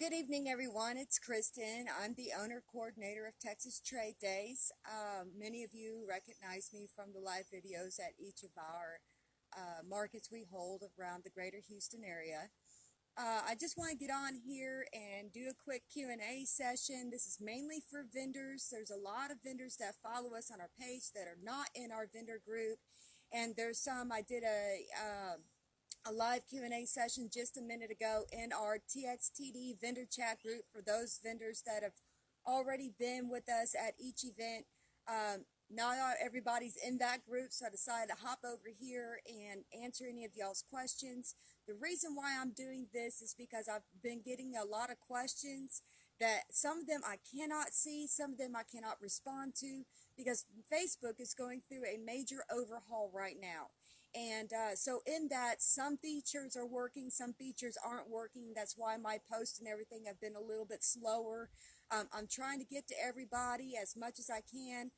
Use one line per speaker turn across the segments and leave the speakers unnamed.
Good evening, everyone. It's Kristen. I'm the owner coordinator of Texas Trade Days. Many of you recognize me from the live videos at each of our markets we hold around the greater Houston area. I just want to get on here and do a quick Q&A session. This is mainly for vendors. There's a lot of vendors that follow us on our page that are not in our vendor group. And there's some, I did a live Q&A session just a minute ago in our TXTD vendor chat group for those vendors that have already been with us at each event. Not everybody's in that group, so I decided to hop over here and answer any of y'all's questions. The reason why I'm doing this is because I've been getting a lot of questions that some of them I cannot see, some of them I cannot respond to, because Facebook is going through a major overhaul right now. And so in that, some features are working, some features aren't working. That's why my posts and everything have been a little bit slower. I'm trying to get to everybody as much as I can.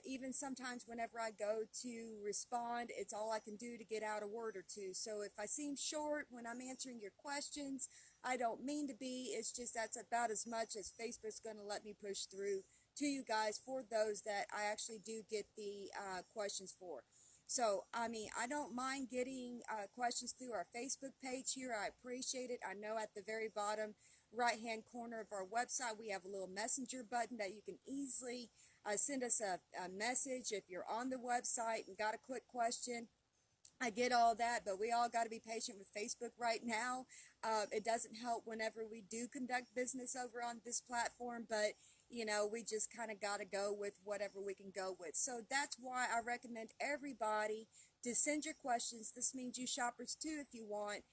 Even sometimes whenever I go to respond, it's all I can do to get out a word or two. So if I seem short when I'm answering your questions, I don't mean to be. It's just that's about as much as Facebook's going to let me push through to you guys for those that I actually do get the questions for. So, I mean, I don't mind getting questions through our Facebook page here. I appreciate it. I know at the very bottom right-hand corner of our website, we have a little messenger button that you can easily send us a message if you're on the website and got a quick question. I get all that, but we all got to be patient with Facebook right now. It doesn't help whenever we do conduct business over on this platform, but you know, we just kind of got to go with whatever we can go with. So that's why I recommend everybody to send your questions. This means you shoppers too, if you want.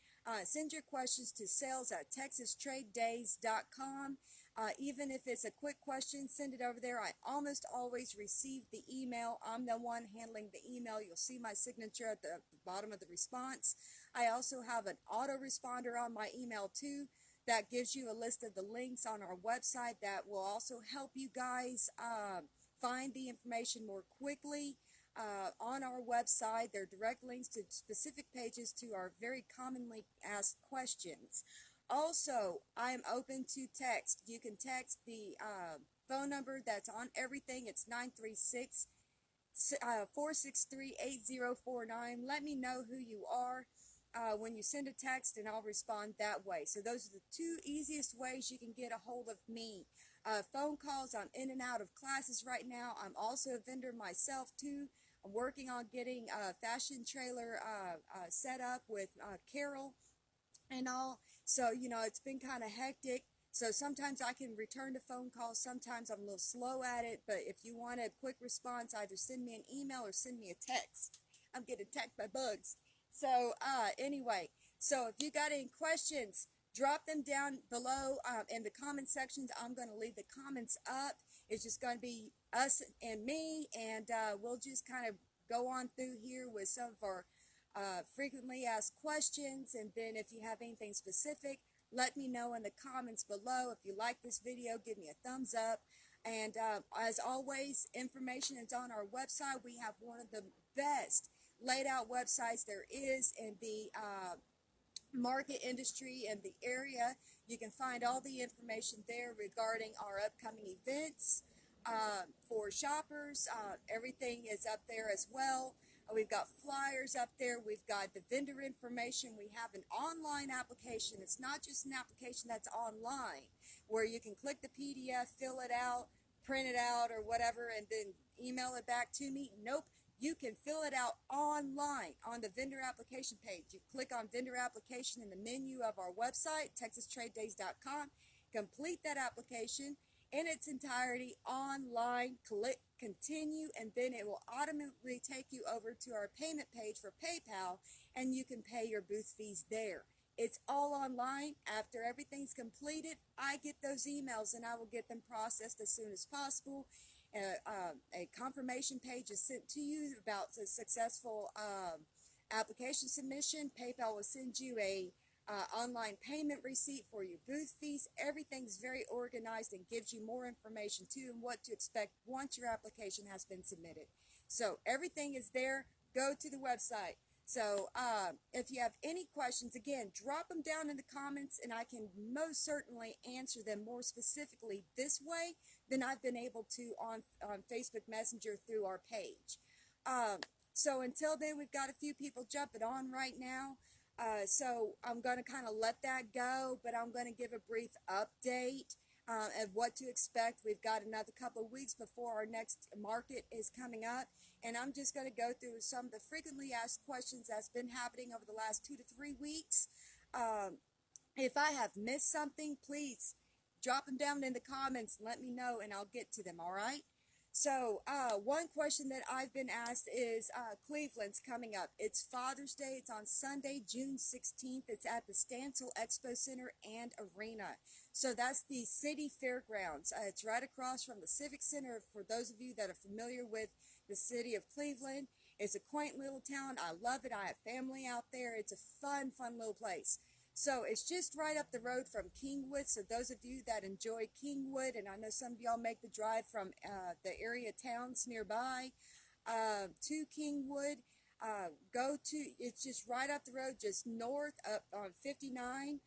Send your questions to sales@texastradedays.com. Even if it's a quick question, send it over there. I almost always receive the email. I'm the one handling the email. You'll see my signature at the bottom of the response. I also have an autoresponder on my email too that gives you a list of the links on our website that will also help you guys find the information more quickly. On our website, there are direct links to specific pages to our very commonly asked questions. Also, I am open to text. You can text the phone number that's on everything. It's 936 463 8049. Let me know who you are when you send a text, and I'll respond that way. So those are the two easiest ways you can get a hold of me. Phone calls, I'm in and out of classes right now. I'm also a vendor myself too. I'm working on getting a fashion trailer set up with Carol and all. So, you know, it's been kind of hectic. So sometimes I can return to phone calls. Sometimes I'm a little slow at it. But if you want a quick response, either send me an email or send me a text. I'm getting attacked by bugs. So anyway, so if you got any questions, drop them down below in the comment sections. I'm going to leave the comments up. It's just going to be us and me, and we'll just kind of go on through here with some of our frequently asked questions. And then if you have anything specific, let me know in the comments below. If you like this video, give me a thumbs up. And as always, information is on our website. We have one of the best laid out websites there is in the market industry and the area. You can find all the information there regarding our upcoming events for shoppers. Everything is up there as well. We've got flyers up there. We've got the vendor information. We have an online application. It's not just an application that's online where you can click the PDF, fill it out, print it out or whatever, and then email it back to me. Nope. You can fill it out online on the vendor application page. You click on vendor application in the menu of our website, texastradedays.com. Complete that application in its entirety online, click continue, and then it will automatically take you over to our payment page for PayPal, and you can pay your booth fees there. It's all online. After everything's completed, I get those emails and I will get them processed as soon as possible. A confirmation page is sent to you about the successful application submission. PayPal will send you a online payment receipt for your booth fees. Everything's very organized and gives you more information too and what to expect once your application has been submitted. So everything is there. Go to the website. So if you have any questions, again, drop them down in the comments, and I can most certainly answer them more specifically this way than I've been able to on Facebook Messenger through our page. So until then, we've got a few people jumping on right now. So I'm going to kind of let that go, but I'm going to give a brief update of what to expect. We've got another couple of weeks before our next market is coming up, and I'm just going to go through some of the frequently asked questions that's been happening over the last 2 to 3 weeks. If I have missed something, please drop them down in the comments and let me know, and I'll get to them, all right? So one question that I've been asked is Cleveland's coming up. It's Father's Day. It's on Sunday, June 16th. It's at the Stansel Expo Center and Arena. So that's the city fairgrounds. It's right across from the Civic Center. For those of you that are familiar with the city of Cleveland, it's a quaint little town. I love it. I have family out there. It's a fun little place. So it's just right up the road from Kingwood. So those of you that enjoy Kingwood, and I know some of y'all make the drive from the area towns nearby to Kingwood, it's just right up the road, just north up on 59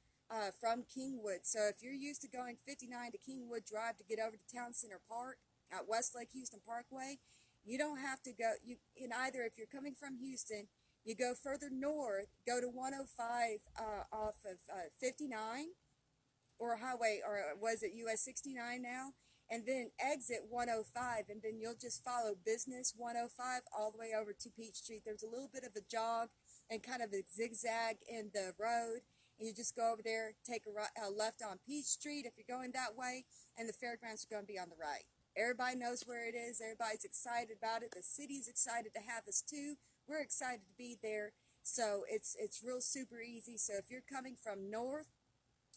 from Kingwood. So if you're used to going 59 to Kingwood Drive to get over to Town Center Park at Westlake Houston Parkway, you don't have to go. You can either, if you're coming from Houston, you go further north, go to 105 off of 59 or highway, or was it US 69 now? And then exit 105, and then you'll just follow Business 105 all the way over to Peach Street. There's a little bit of a jog and kind of a zigzag in the road, and you just go over there, take a left on Peach Street if you're going that way, and the fairgrounds are going to be on the right. Everybody knows where it is. Everybody's excited about it. The city's excited to have us too. We're excited to be there. So it's real super easy. So if you're coming from north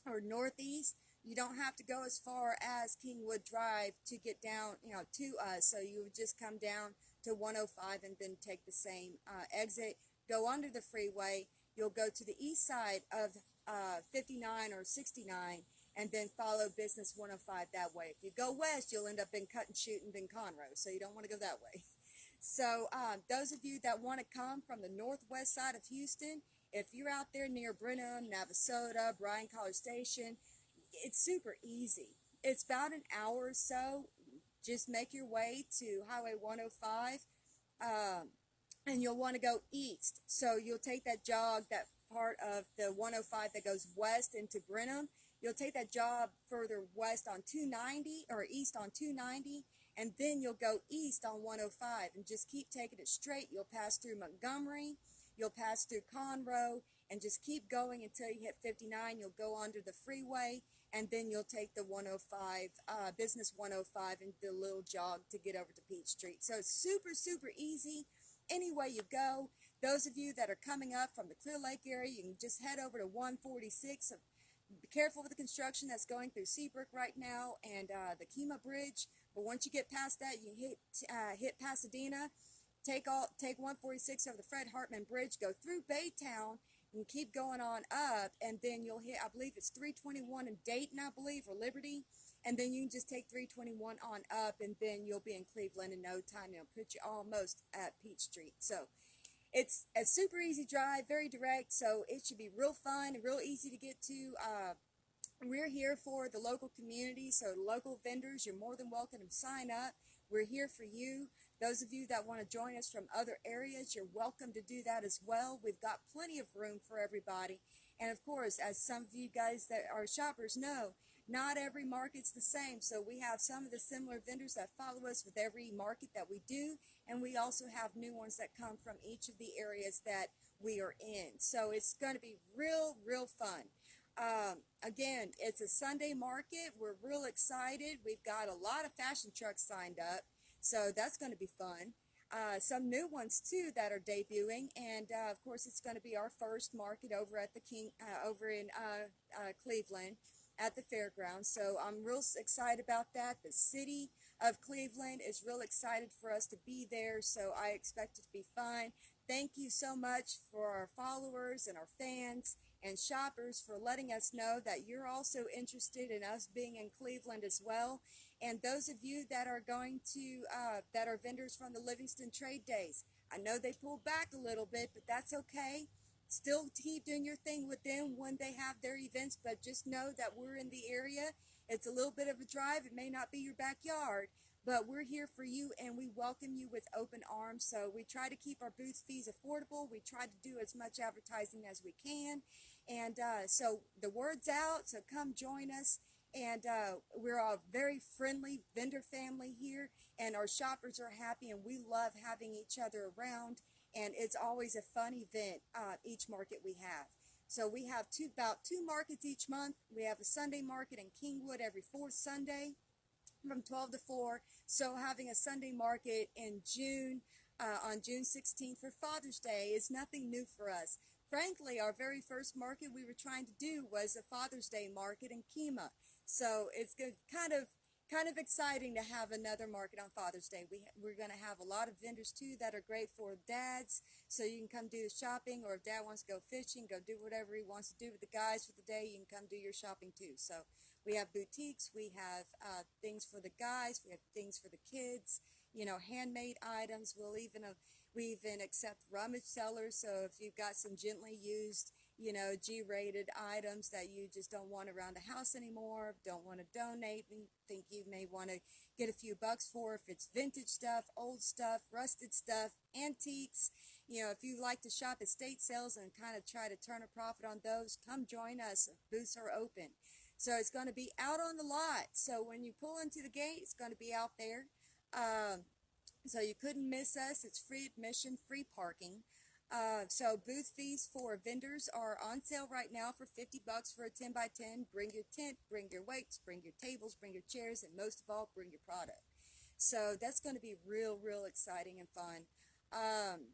or northeast, you don't have to go as far as Kingwood Drive to get down, to us. So you would just come down to 105 and then take the same exit, go under the freeway. You'll go to the east side of 59 or 69, and then follow Business 105 that way. If you go west, you'll end up in Cut and Shoot and then Conroe, so you don't want to go that way. So those of you that want to come from the northwest side of Houston, if you're out there near Brenham, Navasota, Bryan College Station, it's super easy. It's about an hour or so. Just make your way to Highway 105, and you'll want to go east. So you'll take that jog, that part of the 105 that goes west into Brenham. You'll take that jog further west on 290, or east on 290, and then you'll go east on 105 and just keep taking it straight. You'll pass through Montgomery, you'll pass through Conroe, and just keep going until you hit 59. You'll go under the freeway, and then you'll take the 105, Business 105, and the little jog to get over to Peach Street. So it's super, super easy any way you go. Those of you that are coming up from the Clear Lake area, you can just head over to 146. Be careful with the construction that's going through Seabrook right now, and the Kemah Bridge. But once you get past that, you hit Pasadena, take 146 over the Fred Hartman Bridge, go through Baytown, and keep going on up, and then you'll hit, I believe it's 321 in Dayton, I believe, or Liberty, and then you can just take 321 on up, and then you'll be in Cleveland in no time. It'll put you almost at Peach Street. So it's a super easy drive, very direct, so it should be real fun and real easy to get to. We're here for the local community, so local vendors, you're more than welcome to sign up. We're here for you. Those of you that want to join us from other areas, you're welcome to do that as well. We've got plenty of room for everybody. And of course, as some of you guys that are shoppers know, not every market's the same. So we have some of the similar vendors that follow us with every market that we do. And we also have new ones that come from each of the areas that we are in. So it's going to be real, real fun. Again, it's a Sunday market. We're real excited. We've got a lot of fashion trucks signed up, so that's going to be fun. Some new ones too that are debuting, and of course, it's going to be our first market over at the over in Cleveland at the fairgrounds. So I'm real excited about that. The city of Cleveland is real excited for us to be there, so I expect it to be fun. Thank you so much for our followers and our fans and shoppers for letting us know that you're also interested in us being in Cleveland as well. And those of you that are going to, that are vendors from the Livingston Trade Days, I know they pulled back a little bit, but that's okay. Still keep doing your thing with them when they have their events, but just know that we're in the area. It's a little bit of a drive. It may not be your backyard, but we're here for you and we welcome you with open arms. So we try to keep our booth fees affordable. We try to do as much advertising as we can. And so the word's out, so come join us. And we're a very friendly vendor family here, and our shoppers are happy, and we love having each other around. And it's always a fun event each market we have. So we have about two markets each month. We have a Sunday market in Kingwood every fourth Sunday from 12 to 4. So having a Sunday market in June, on June 16th for Father's Day is nothing new for us. Frankly, our very first market we were trying to do was a Father's Day market in Kemah. So it's good, kind of exciting to have another market on Father's Day. We're going to have a lot of vendors too that are great for dads, so you can come do the shopping, or if dad wants to go fishing, go do whatever he wants to do with the guys for the day, you can come do your shopping too. So we have boutiques, we have things for the guys, we have things for the kids, you know, handmade items. We even accept rummage sellers, so if you've got some gently used, you know, G-rated items that you just don't want around the house anymore, don't want to donate, and think you may want to get a few bucks for, if it's vintage stuff, old stuff, rusted stuff, antiques, you know, if you like to shop estate sales and kind of try to turn a profit on those, come join us. Booths are open. So it's going to be out on the lot. So when you pull into the gate, it's going to be out there. So you couldn't miss us. It's free admission, free parking. So booth fees for vendors are on sale right now for $50 for a 10 by 10. Bring your tent, bring your weights, bring your tables, bring your chairs, and most of all, bring your product. So that's going to be real exciting and fun.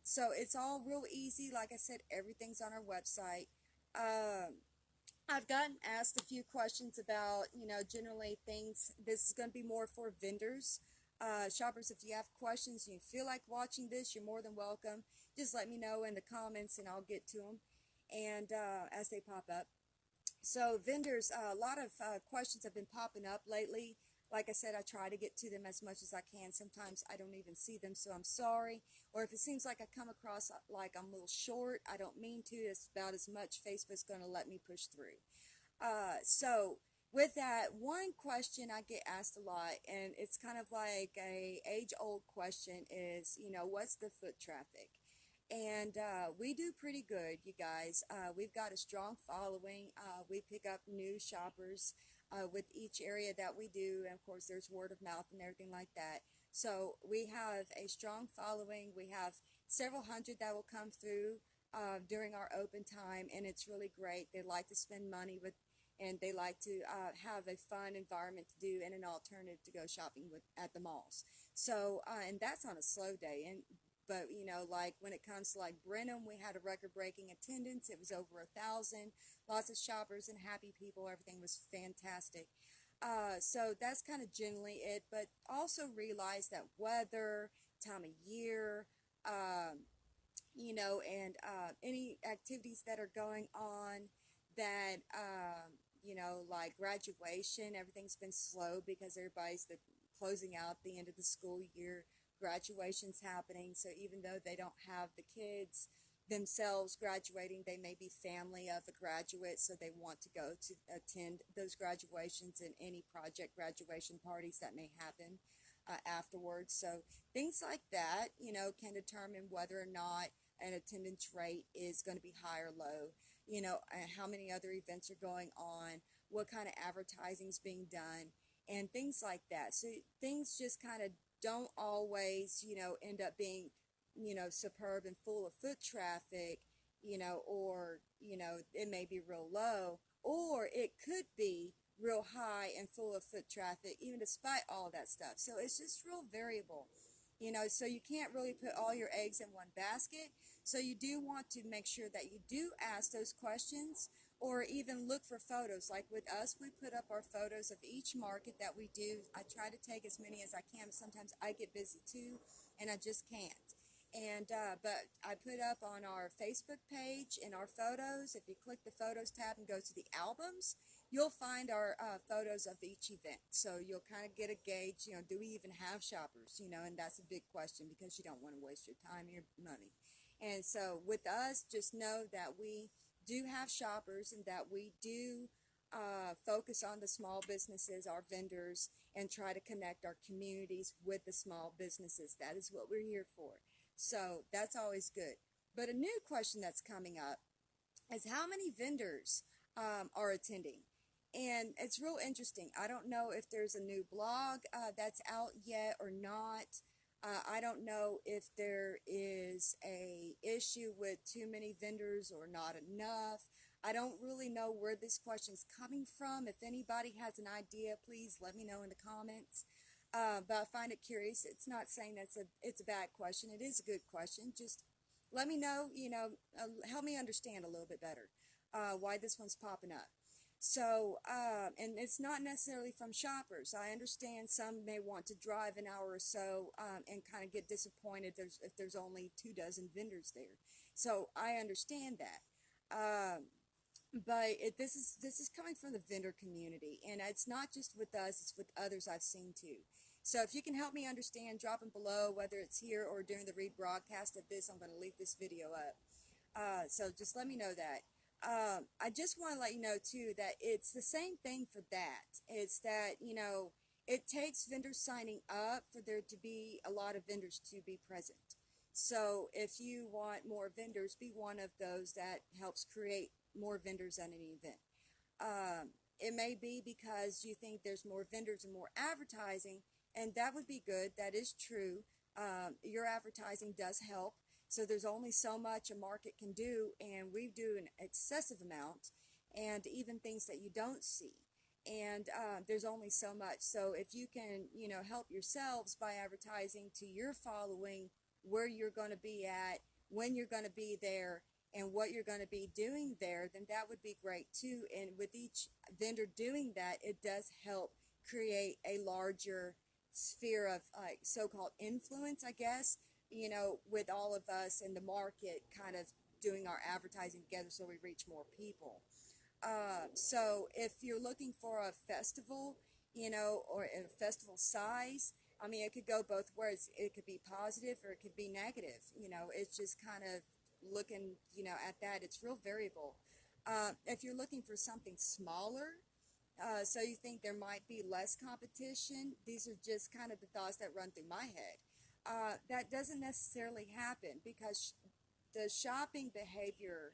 So it's all real easy. Like I said, everything's on our website. I've gotten asked a few questions about, you know, generally things. This is going to be more for vendors. Shoppers, if you have questions and you feel like watching this, you're more than welcome. Just let me know in the comments and I'll get to them, and as they pop up. So vendors, a lot of questions have been popping up lately. Like I said, I try to get to them as much as I can. Sometimes I don't even see them, so I'm sorry. Or if it seems like I come across like I'm a little short, I don't mean to. It's about as much Facebook's going to let me push through. So with that, one question I get asked a lot, and it's kind of like a age-old question, is, you know, what's the foot traffic? And we do pretty good, you guys. We've got a strong following. We pick up new shoppers with each area that we do, and of course there's word of mouth and everything like that. So we have a strong following. We have several hundred that will come through during our open time, and it's really great. They like to spend money with, and they like to have a fun environment to do and an alternative to go shopping with at the malls. So and that's on a slow day. But, you know, like when it comes to like Brenham, we had a record-breaking attendance. It was over 1,000. Lots of shoppers and happy people. Everything was fantastic. So that's kind of generally it. But also realize that weather, time of year, you know, and any activities that are going on that, you know, like graduation, everything's been slow because everybody's closing out the end of the school year. Graduation's happening, so even though they don't have the kids themselves graduating, they may be family of a graduate, so they want to go to attend those graduations and any project graduation parties that may happen afterwards. So things like that, you know, can determine whether or not an attendance rate is going to be high or low, you know, how many other events are going on, what kind of advertising is being done, and things like that. So things just kind of don't always, you know, end up being, you know, superb and full of foot traffic, you know, or, you know, it may be real low, or it could be real high and full of foot traffic, even despite all that stuff. So it's just real variable, you know, so you can't really put all your eggs in one basket. So you do want to make sure that you do ask those questions, or even look for photos. Like with us, we put up our photos of each market that we do. I try to take as many as I can. Sometimes I get busy too, and I just can't. And but I put up on our Facebook page in our photos. If you click the photos tab and go to the albums, you'll find our photos of each event. So you'll kind of get a gauge, do we even have shoppers, and that's a big question because you don't want to waste your time, your money. And so with us, just know that we do have shoppers and that we do focus on the small businesses, our vendors, and try to connect our communities with the small businesses. That is what we're here for. So that's always good. But a new question that's coming up is how many vendors are attending? And it's real interesting. I don't know if there's a new blog that's out yet or not. I don't know if there is a issue with too many vendors or not enough. I don't really know where this question is coming from. If anybody has an idea, please let me know in the comments. But I find it curious. It's not saying it's a bad question. It is a good question. Just let me know, help me understand a little bit better why this one's popping up. So, and it's not necessarily from shoppers. I understand some may want to drive an hour or so and kind of get disappointed if there's only 24 vendors there. So I understand that. But this is coming from the vendor community, and it's not just with us, it's with others I've seen too. So if you can help me understand, drop them below, whether it's here or during the rebroadcast of this. I'm going to leave this video up. So just let me know that. I just want to let you know too that it's the same thing for that. It's that, it takes vendors signing up for there to be a lot of vendors to be present. So if you want more vendors, be one of those that helps create more vendors at an event. It may be because you think there's more vendors and more advertising, and that would be good. That is true. Your advertising does help. So there's only so much a market can do, and we do an excessive amount, and even things that you don't see. And there's only so much. So if you can, help yourselves by advertising to your following where you're going to be at, when you're going to be there, and what you're going to be doing there, then that would be great too. And with each vendor doing that, it does help create a larger sphere of so-called influence, I guess, with all of us in the market kind of doing our advertising together so we reach more people. So if you're looking for a festival, or a festival size, I mean, it could go both ways. It could be positive or it could be negative. It's just kind of looking, at that. It's real variable. If you're looking for something smaller, so you think there might be less competition, these are just kind of the thoughts that run through my head. That doesn't necessarily happen because the shopping behavior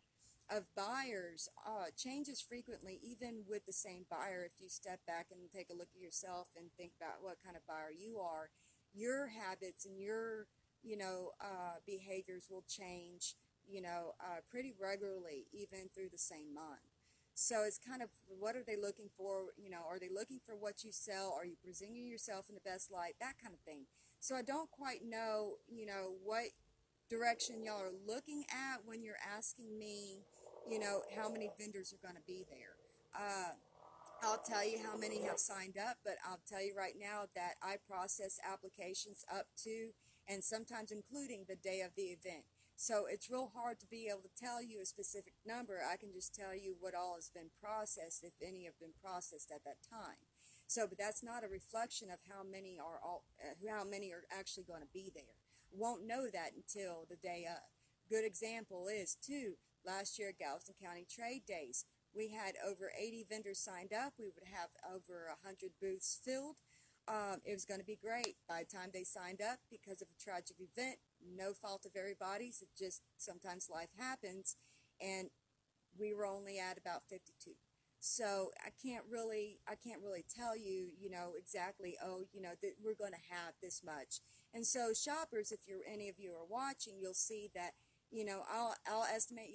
of buyers changes frequently, even with the same buyer. If you step back and take a look at yourself and think about what kind of buyer you are, your habits and your, behaviors will change, pretty regularly, even through the same month. So it's kind of, what are they looking for? Are they looking for what you sell? Are you presenting yourself in the best light? That kind of thing. So I don't quite know, what direction y'all are looking at when you're asking me, how many vendors are going to be there. I'll tell you how many have signed up, but I'll tell you right now that I process applications up to and sometimes including the day of the event. So it's real hard to be able to tell you a specific number. I can just tell you what all has been processed, if any have been processed at that time. So, but that's not a reflection of how many are actually going to be there. Won't know that until the day of. Good example is too, last year at Galveston County Trade Days, we had over 80 vendors signed up. We would have over 100 booths filled. It was going to be great. By the time they signed up, because of a tragic event, no fault of everybody's, it just sometimes life happens, and we were only at about 52. So I can't really tell you, exactly, that we're going to have this much. And so shoppers, if any of you are watching, you'll see that, I'll estimate,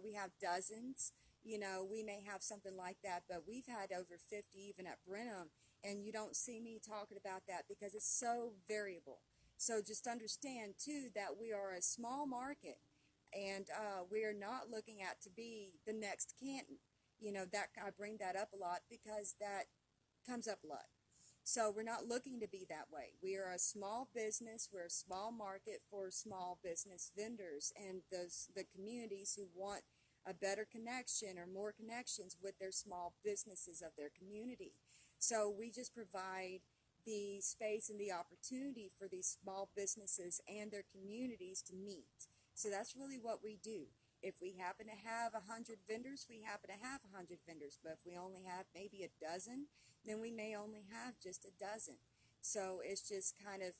we have dozens, we may have something like that, but we've had over 50 even at Brenham, and you don't see me talking about that because it's so variable. So just understand too that we are a small market, and we are not looking at to be the next Canton. That I bring that up a lot because that comes up a lot. So we're not looking to be that way. We are a small business. We're a small market for small business vendors and the communities who want a better connection or more connections with their small businesses of their community. So we just provide the space and the opportunity for these small businesses and their communities to meet. So that's really what we do. If we happen to have 100 vendors, we happen to have 100 vendors. But if we only have maybe a dozen, then we may only have just a dozen. So it's just kind of,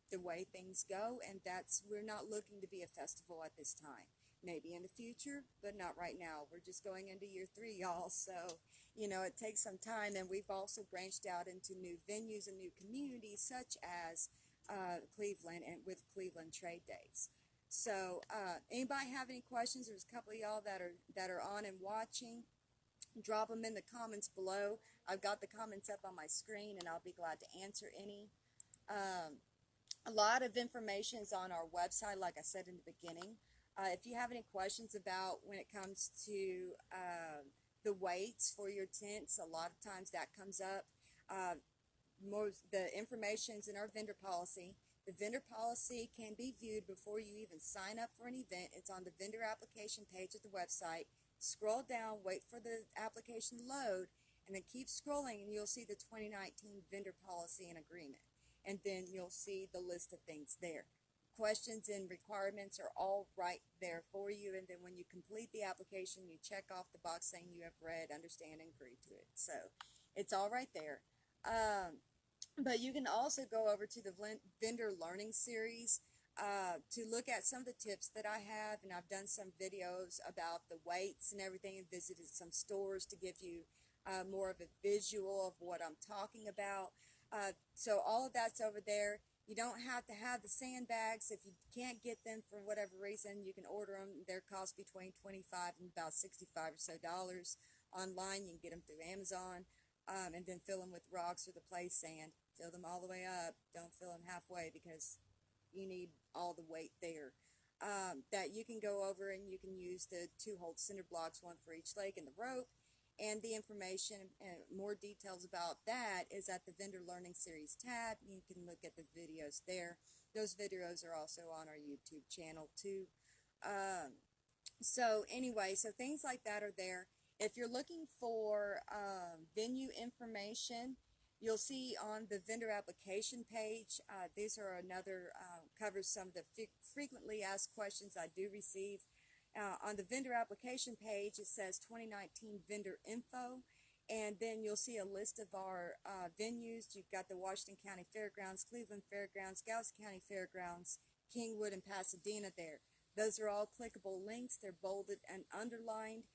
the way things go. And we're not looking to be a festival at this time. Maybe in the future, but not right now. We're just going into year 3, y'all. So, it takes some time. And we've also branched out into new venues and new communities, such as Cleveland and with Cleveland Trade Days. So, anybody have any questions? There's a couple of y'all that are on and watching. Drop them in the comments below. I've got the comments up on my screen, and I'll be glad to answer any. A lot of information is on our website, like I said in the beginning. If you have any questions about when it comes to the weights for your tents, a lot of times that comes up. The information's in our vendor policy. The vendor policy can be viewed before you even sign up for an event. It's on the vendor application page of the website. Scroll down, wait for the application to load, and then keep scrolling, and you'll see the 2019 vendor policy and agreement. And then you'll see the list of things there. Questions and requirements are all right there for you, and then when you complete the application, you check off the box saying you have read, understand, and agree to it. So it's all right there. But you can also go over to the vendor learning series to look at some of the tips that I have, and I've done some videos about the weights and everything, and visited some stores to give you more of a visual of what I'm talking about. So all of that's over there. You don't have to have the sandbags. If you can't get them for whatever reason, you can order them. Their cost between $25 and about $65 or so online. You can get them through Amazon, and then fill them with rocks or the play sand. Fill them all the way up. Don't fill them halfway because you need all the weight there. That you can go over and you can use the 2-hole cinder blocks, one for each leg, and the rope. And the information and more details about that is at the Vendor Learning Series tab. You can look at the videos there. Those videos are also on our YouTube channel too. So anyway, so things like that are there. If you're looking for venue information, you'll see on the vendor application page, these are another, covers some of the frequently asked questions I do receive. On the vendor application page, it says 2019 vendor info, and then you'll see a list of our venues. You've got the Washington County Fairgrounds, Cleveland Fairgrounds, Galveston County Fairgrounds, Kingwood, and Pasadena there. Those are all clickable links. They're bolded and underlined.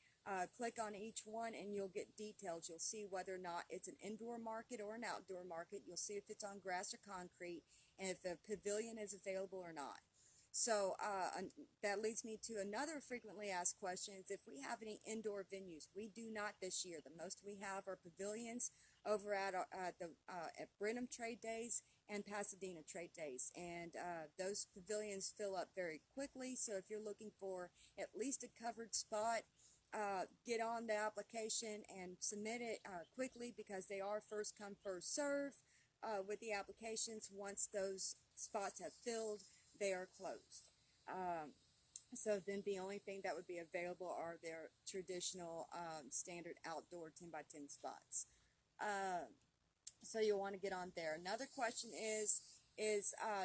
Click on each one and you'll get details. You'll see whether or not it's an indoor market or an outdoor market. You'll see if it's on grass or concrete, and if a pavilion is available or not. So that leads me to another frequently asked question is if we have any indoor venues. We do not this year. The most we have are pavilions over at Brenham Trade Days and Pasadena Trade Days. And those pavilions fill up very quickly. So if you're looking for at least a covered spot, get on the application and submit it quickly, because they are first come, first serve with the applications. Once those spots have filled, they are closed. So then the only thing that would be available are their traditional standard outdoor 10 by 10 spots. So you'll want to get on there. Another question is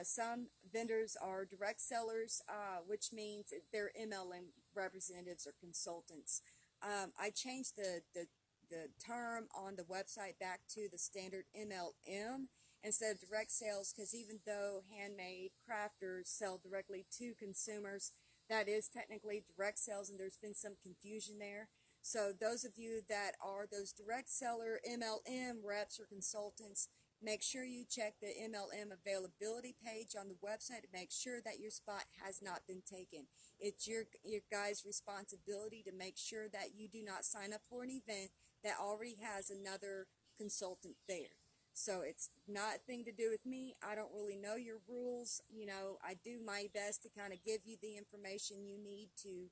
some vendors are direct sellers, which means they're MLM representatives or consultants. I changed the term on the website back to the standard MLM instead of direct sales, because even though handmade crafters sell directly to consumers, that is technically direct sales, and there's been some confusion there. So those of you that are those direct seller MLM reps or consultants, make sure you check the MLM availability page on the website to make sure that your spot has not been taken. It's your guys' responsibility to make sure that you do not sign up for an event that already has another consultant there. So it's not a thing to do with me. I don't really know your rules. I do my best to kind of give you the information you need to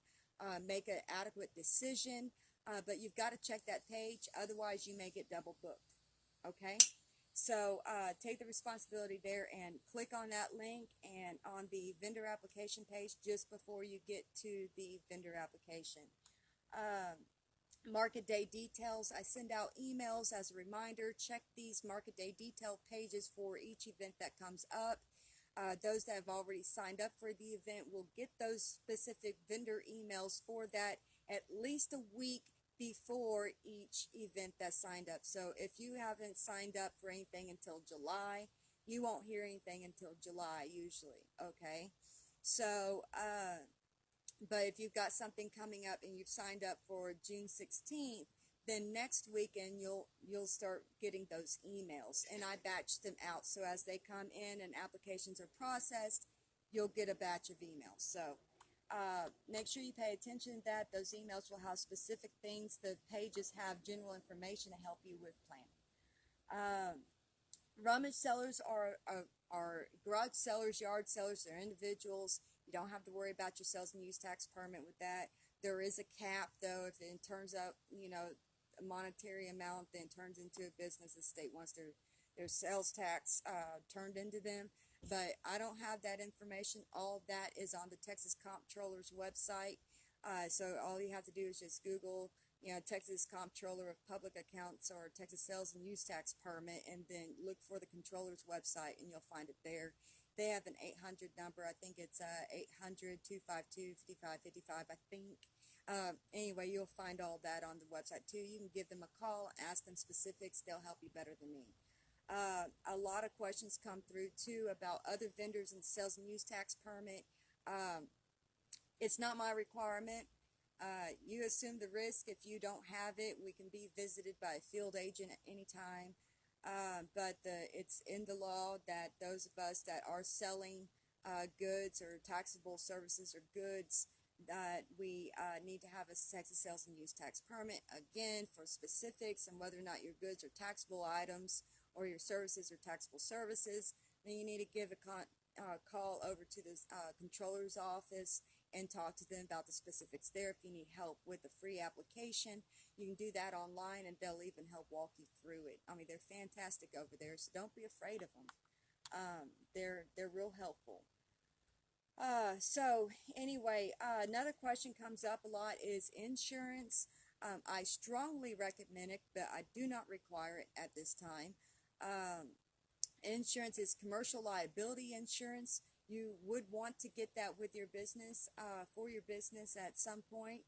make an adequate decision. But you've got to check that page. Otherwise, you may get double booked. Okay? So take the responsibility there and click on that link and on the vendor application page just before you get to the vendor application. Market day details. I send out emails as a reminder. Check these market day detail pages for each event that comes up. Those that have already signed up for the event will get those specific vendor emails for that at least a week before each event that's signed up. So if you haven't signed up for anything until July, you won't hear anything until July usually, okay? So, but if you've got something coming up and you've signed up for June 16th, then next weekend you'll start getting those emails, and I batch them out. So as they come in and applications are processed, you'll get a batch of emails. So make sure you pay attention to that. Those emails will have specific things. The pages have general information to help you with planning. Rummage sellers are garage sellers, yard sellers. They're individuals. You don't have to worry about your sales and use tax permit with that. There is a cap, though. If it turns out, a monetary amount, then turns into a business, the state wants their sales tax turned into them. But I don't have that information. All that is on the Texas Comptroller's website. So all you have to do is just Google, Texas Comptroller of Public Accounts or Texas Sales and Use Tax Permit, and then look for the controller's website, and you'll find it there. They have an 800 number. I think it's 800-252-5555, I think. Anyway, you'll find all that on the website too. You can give them a call, ask them specifics. They'll help you better than me. A lot of questions come through too about other vendors and sales and use tax permit. It's not my requirement. You assume the risk. If you don't have it, we can be visited by a field agent at any time. But it's in the law that those of us that are selling goods or taxable services or goods, that we need to have a Texas Sales and Use Tax Permit, again, for specifics and whether or not your goods are taxable items or your services are taxable services. Then you need to give a call over to the controller's office and talk to them about the specifics there. If you need help with a free application, you can do that online, and they'll even help walk you through it. I mean, they're fantastic over there, so don't be afraid of them. They're real helpful. So anyway, another question comes up a lot is insurance. I strongly recommend it, but I do not require it at this time. Insurance is commercial liability insurance. You would want to get that with your business, for your business at some point,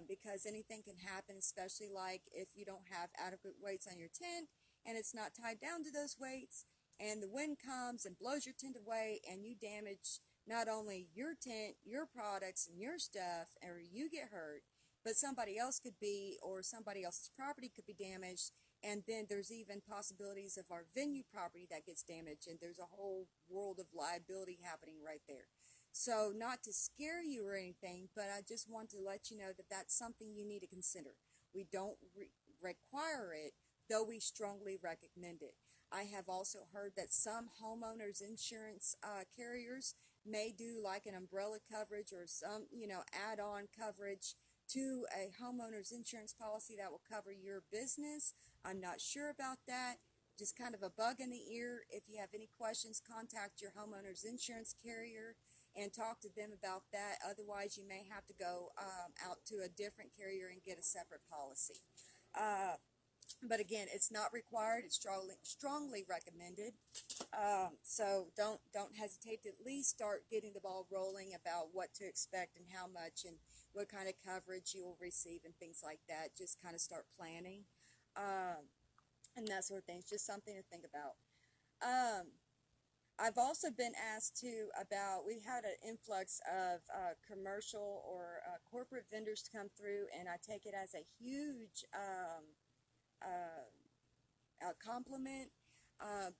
because anything can happen, especially like if you don't have adequate weights on your tent and it's not tied down to those weights, and the wind comes and blows your tent away and you damage not only your tent, your products, and your stuff, or you get hurt, but somebody else could be, or somebody else's property could be damaged. And then there's even possibilities of our venue property that gets damaged, and there's a whole world of liability happening right there. So not to scare you or anything, but I just want to let you know that that's something you need to consider. We don't require it, though we strongly recommend it. I have also heard that some homeowners insurance carriers may do like an umbrella coverage or some, add-on coverage to a homeowner's insurance policy that will cover your business. I'm not sure about that. Just kind of a bug in the ear. If you have any questions, contact your homeowner's insurance carrier and talk to them about that. Otherwise, you may have to go out to a different carrier and get a separate policy. But again, it's not required. It's strongly recommended. So don't hesitate to at least start getting the ball rolling about what to expect and how much and what kind of coverage you will receive and things like that. Just kind of start planning and that sort of thing. It's just something to think about. I've also been asked too about, we had an influx of commercial or corporate vendors to come through, and I take it as a huge compliment.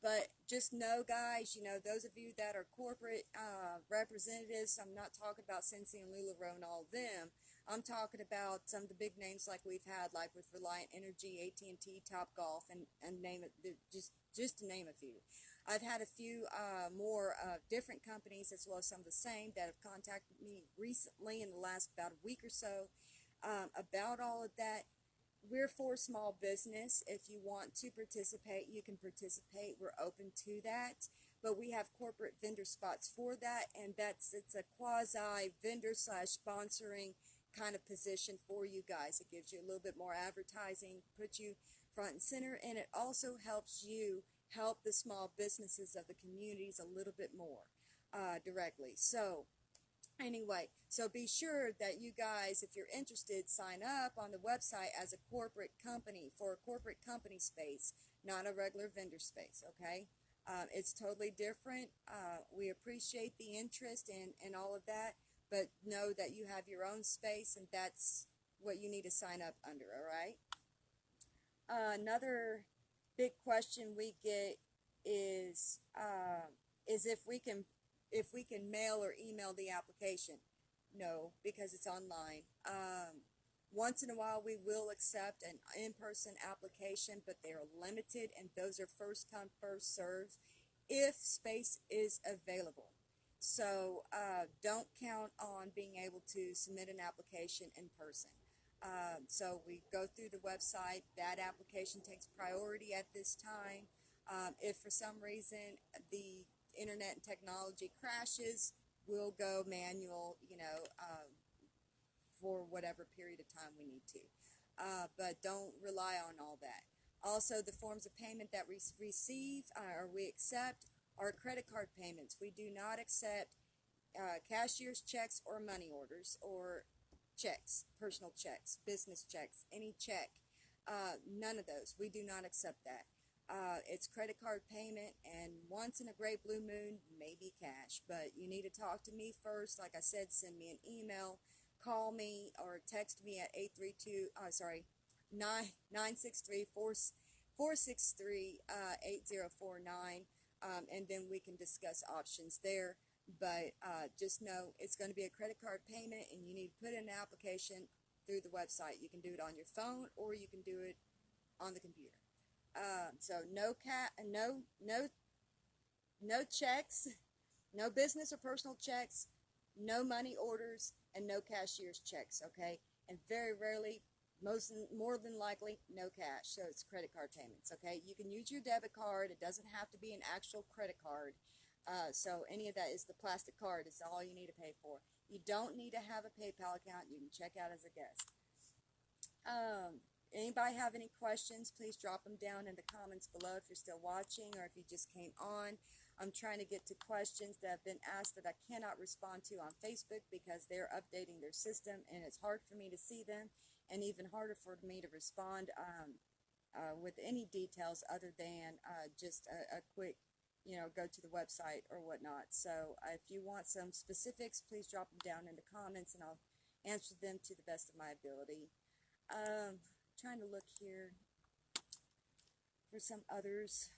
But just know, guys, those of you that are corporate representatives, I'm not talking about Cincy and LuLaRoe and all of them. I'm talking about some of the big names like we've had, like with Reliant Energy, AT&T, Topgolf, and name it, just to name a few. I've had a few more different companies, as well as some of the same, that have contacted me recently in the last about a week or so about all of that. we're for small business. If you want to participate, you can participate. We're open to that. But we have corporate vendor spots for that, and it's a quasi vendor slash sponsoring kind of position for you guys. It gives you a little bit more advertising, puts you front and center, and it also helps you help the small businesses of the communities a little bit more directly. So anyway, so be sure that you guys, if you're interested, sign up on the website as a corporate company for a corporate company space, not a regular vendor space, okay? It's totally different. We appreciate the interest and all of that, but know that you have your own space, and that's what you need to sign up under, all right? Another big question we get is if we can mail or email the application. No, because it's online. Once in a while we will accept an in-person application, but they are limited, and those are first come, first served if space is available. So don't count on being able to submit an application in person. So we go through the website. That application takes priority at this time. If for some reason the internet and technology crashes, we'll go manual, for whatever period of time we need to. But don't rely on all that. Also, the forms of payment that we receive or we accept are credit card payments. We do not accept cashier's checks or money orders or checks, personal checks, business checks, any check. None of those. We do not accept that. It's credit card payment, and once in a great blue moon, maybe cash. But you need to talk to me first. Like I said, send me an email, call me, or text me at 963-463-8049, and then we can discuss options there. But just know it's going to be a credit card payment, and you need to put in an application through the website. You can do it on your phone, or you can do it on the computer. So no checks, no business or personal checks, no money orders, and no cashier's checks, okay? And very rarely, more than likely, no cash. So it's credit card payments, okay? You can use your debit card. It doesn't have to be an actual credit card. So any of that is the plastic card. It's all you need to pay for. You don't need to have a PayPal account. You can check out as a guest. Anybody have any questions, please drop them down in the comments below if you're still watching or if you just came on. I'm trying to get to questions that have been asked that I cannot respond to on Facebook because they're updating their system, and it's hard for me to see them and even harder for me to respond with any details other than just a quick, go to the website or whatnot. So if you want some specifics, please drop them down in the comments, and I'll answer them to the best of my ability. Trying to look here for some others.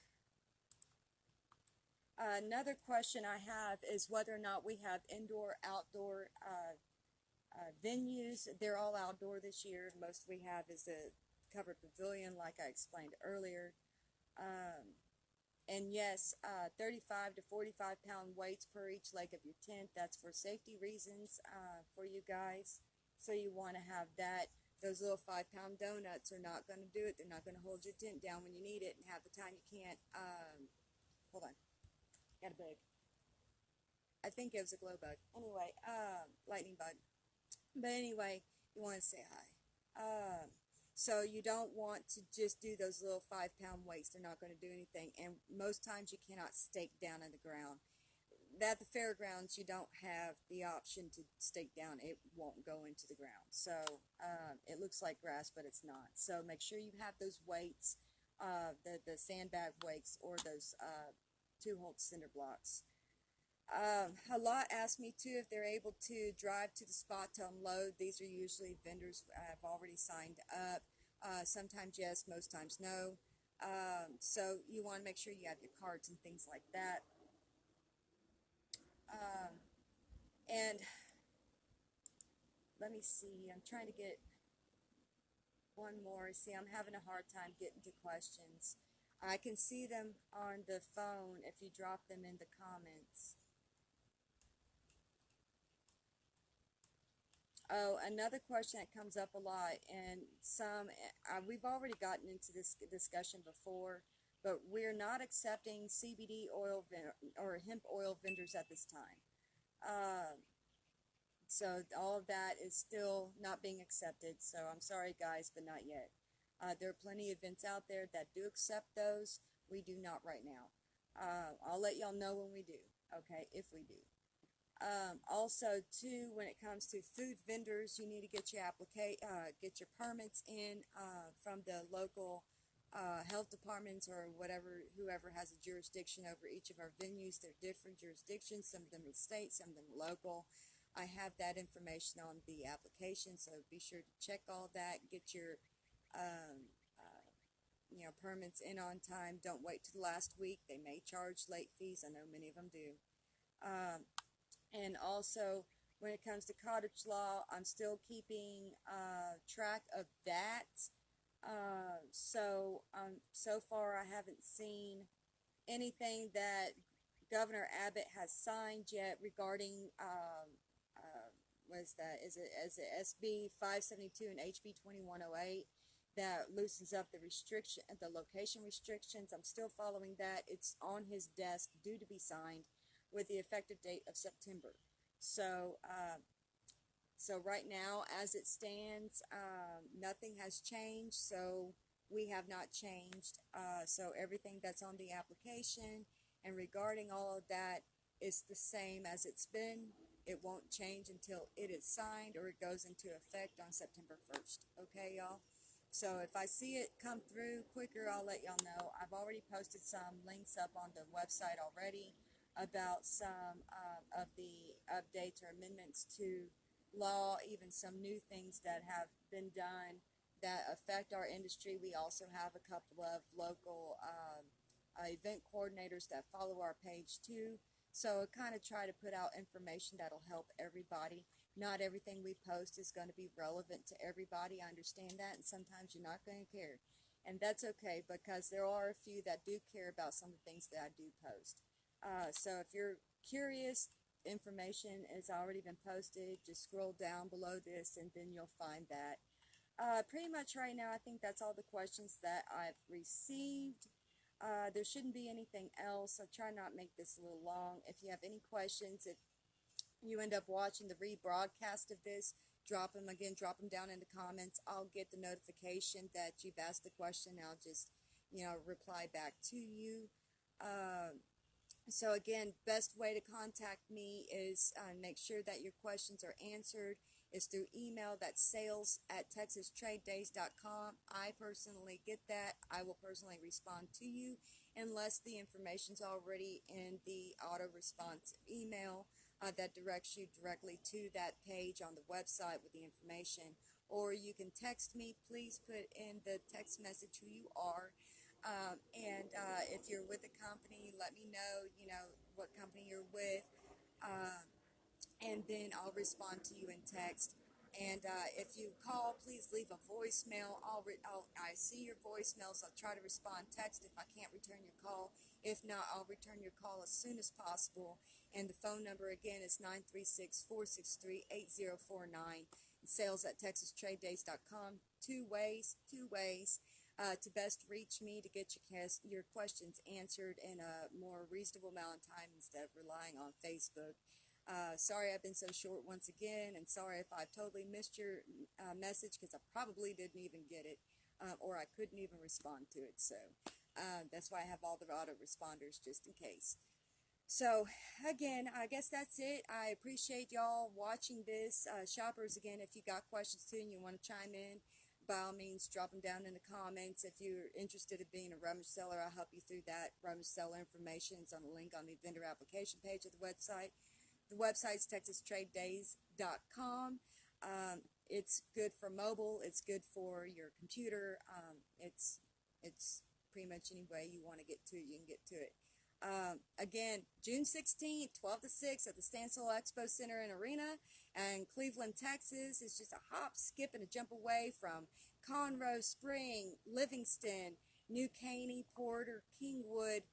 Another question I have is whether or not we have indoor, outdoor venues. They're all outdoor this year. Most we have is a covered pavilion, like I explained earlier. And yes, 35 to 45 pound weights per each leg of your tent. That's for safety reasons for you guys. So you want to have that. Those little 5-pound donuts are not going to do it. They're not going to hold your tent down when you need it, and half the time you can't. Hold on. Got a bug. I think it was a glow bug. Anyway, lightning bug. But anyway, you want to say hi. So you don't want to just do those little 5-pound weights. They're not going to do anything, and most times you cannot stake down in the ground. At the fairgrounds, you don't have the option to stake down. It won't go into the ground. So it looks like grass, but it's not. So make sure you have those weights, the sandbag weights, or those 2-hole cinder blocks. A lot ask me too if they're able to drive to the spot to unload. These are usually vendors have already signed up. Sometimes yes, most times no. So you want to make sure you have your cards and things like that. And let me see, I'm trying to get one more. See, I'm having a hard time getting to questions. I can see them on the phone if you drop them in the comments. Oh, another question that comes up a lot, and we've already gotten into this discussion before, but we're not accepting CBD oil or hemp oil vendors at this time. Uh, so all of that is still not being accepted. So I'm sorry, guys, but not yet. There are plenty of events out there that do accept those. We do not right now. I'll let y'all know when we do. Okay, if we do. Also, too, when it comes to food vendors, you need to get get your permits in from the local health departments or whoever has a jurisdiction over each of our venues. They're different jurisdictions. Some of them are state, some of them are local. I have that information on the application, so be sure to check all that. Get your um, permits in on time. Don't wait to the last week. They may charge late fees. I know many of them do. Um, and also, when it comes to cottage law, I'm still keeping track of that. So far, I haven't seen anything that Governor Abbott has signed yet regarding is it SB 572 and HB 2108 that loosens up the location restrictions. I'm still following that. It's on his desk, due to be signed, with the effective date of September. So, so right now, as it stands, nothing has changed. So we have not changed. So everything that's on the application and regarding all of that is the same as it's been. It won't change until it is signed or it goes into effect on September 1st. Okay, y'all? So if I see it come through quicker, I'll let y'all know. I've already posted some links up on the website already about some of the updates or amendments to law, even some new things that have been done that affect our industry. We also have a couple of local event coordinators that follow our page too. So I kind of try to put out information that'll help everybody. Not everything we post is going to be relevant to everybody. I understand that, and sometimes you're not going to care. And that's okay, because there are a few that do care about some of the things that I do post. So if you're curious, information has already been posted. Just scroll down below this and then you'll find that. Pretty much right now, I think that's all the questions that I've received. There shouldn't be anything else. I'll try not make this a little long. If you have any questions, if you end up watching the rebroadcast of this, drop them down in the comments. I'll get the notification that you've asked the question. I'll just, reply back to you. So again, best way to contact me is make sure that your questions are answered is through email. That's sales@texastradedays.com. I personally get that. I will personally respond to you unless the information's already in the auto response email that directs you directly to that page on the website with the information. Or you can text me. Please put in the text message who you are. If you're with a company, let me know, what company you're with, and then I'll respond to you in text. And if you call, please leave a voicemail. I see your voicemails. I'll try to respond text if I can't return your call. If not, I'll return your call as soon as possible. And the phone number again is 936-463-8049. Sales@texastradedays.com. Two ways. To best reach me to get your questions answered in a more reasonable amount of time instead of relying on Facebook. Sorry I've been so short once again, and sorry if I've totally missed your message, because I probably didn't even get it, or I couldn't even respond to it. So that's why I have all the autoresponders just in case. So again, I guess that's it. I appreciate y'all watching this. Shoppers, again, if you got questions too and you want to chime in, by all means, drop them down in the comments. If you're interested in being a rummage seller, I'll help you through that. Rummage seller information is on the link on the vendor application page of the website. The website's texastradedays.com. It's good for mobile. It's good for your computer. It's pretty much any way you want to get to it, you can get to it. Again, June 16th, 12 to 6 at the Stansel Expo Center and Arena in Cleveland, Texas. It's just a hop, skip, and a jump away from Conroe, Spring, Livingston, New Caney, Porter, Kingwood,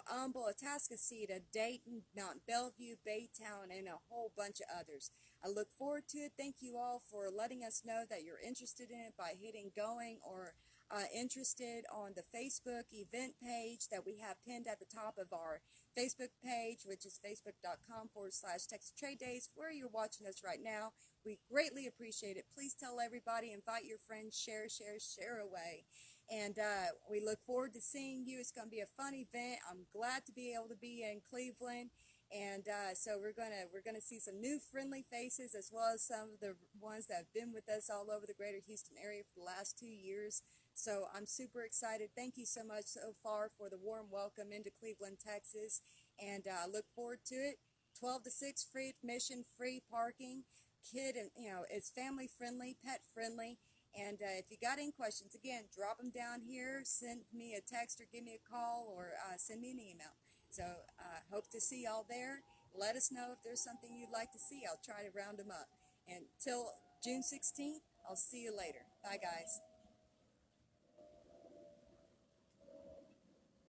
Humble, Atascocita, Dayton, Mount Bellevue, Baytown, and a whole bunch of others. I look forward to it. Thank you all for letting us know that you're interested in it by hitting going, or interested on the Facebook event page that we have pinned at the top of our Facebook page, which is facebook.com/Texas Trade Days, where you're watching us right now. We greatly appreciate it. Please tell everybody, invite your friends, share, share, share away. And we look forward to seeing you. It's going to be a fun event. I'm glad to be able to be in Cleveland. And so we're gonna see some new friendly faces, as well as some of the ones that have been with us all over the greater Houston area for the last 2 years. So I'm super excited. Thank you so much so far for the warm welcome into Cleveland, Texas. And I look forward to it. 12 to 6, free admission, free parking. And it's family friendly, pet friendly. And if you got any questions, again, drop them down here. Send me a text or give me a call, or send me an email. So hope to see y'all there. Let us know if there's something you'd like to see. I'll try to round them up. And till June 16th, I'll see you later. Bye, guys.